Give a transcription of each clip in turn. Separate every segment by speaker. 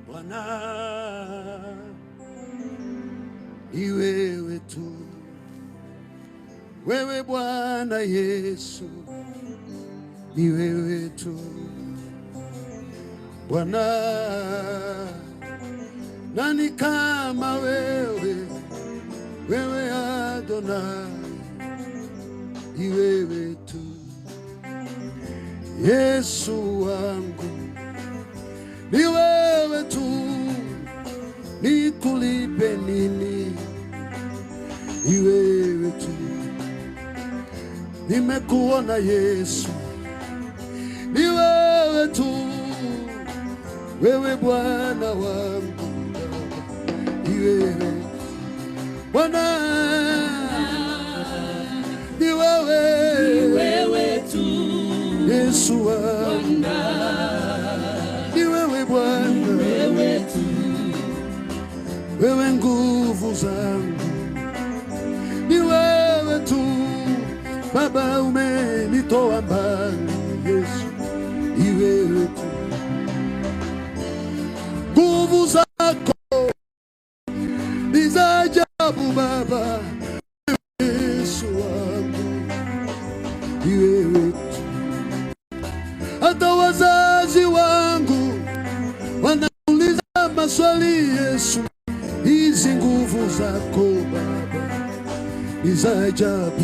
Speaker 1: Bwana ni wewe tu, wewe Bwana Yesu, ni wewe tu Bwana. Nani kama wewe, wewe Adonai, ni wewe tu Yesu wangu, ni wewe tu, nikulipe nini? Ni wewe tu, nimekuona Yesu, ni wewe tu, wewe Bwana wangu, ni wewe Bwana, ni wewe tu Yesu wangu, ni wewe Bwana, wewe tu, wewe nguvu zangu, ni wewe tu Baba, umenitoa mbali Yesu, ni wewe tu, nguvu zako ni za ajabu Baba, Yesu wangu, ni wewe tu. Hata wazazi wangu wanauliza maswali Yesu, hizi nguvu zako Baba ni za ajabu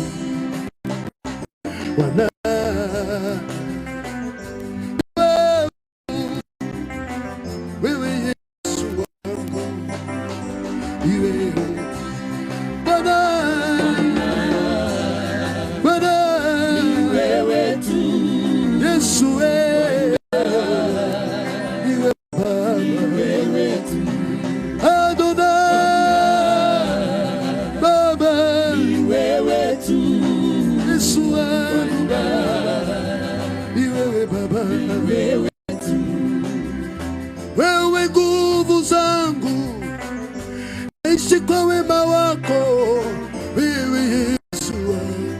Speaker 1: Bwana. Wewe Yesu wangu, ni wewe Bwana, Bwana, ni wewe tu Yesu, wewe ni wewe Baba, wewe tu Adonai Baba, ni wewe tu Yesu wangu, ni wewe Baba, wewe tu, wewe nguvu zangu, naishi kwa wema wako, wewe Yesu wangu,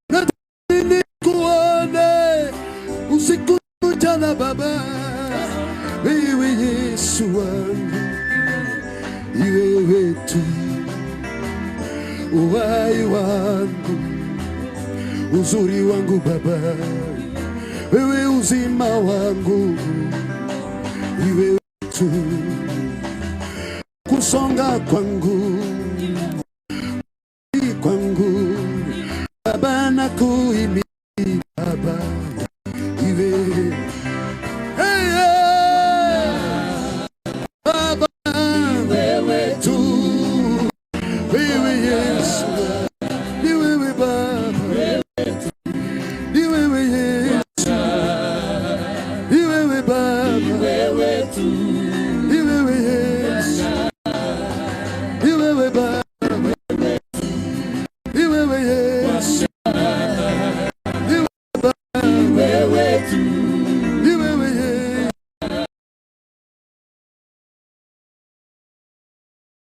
Speaker 1: nataka nikuone usiku mchana Baba, wewe Yesu wangu, ni wewe tu, uhai wangu, uzuri wangu Baba, wewe uzima wangu, ni wewe tu, kusonga kwangu Baba, na kuhimidi Baba, ni wewe Baba, ni wewe tu, wewe Yesu, ni wewe Baba, ni wewe Yesu, ni wewe Baba, ni wewe tu.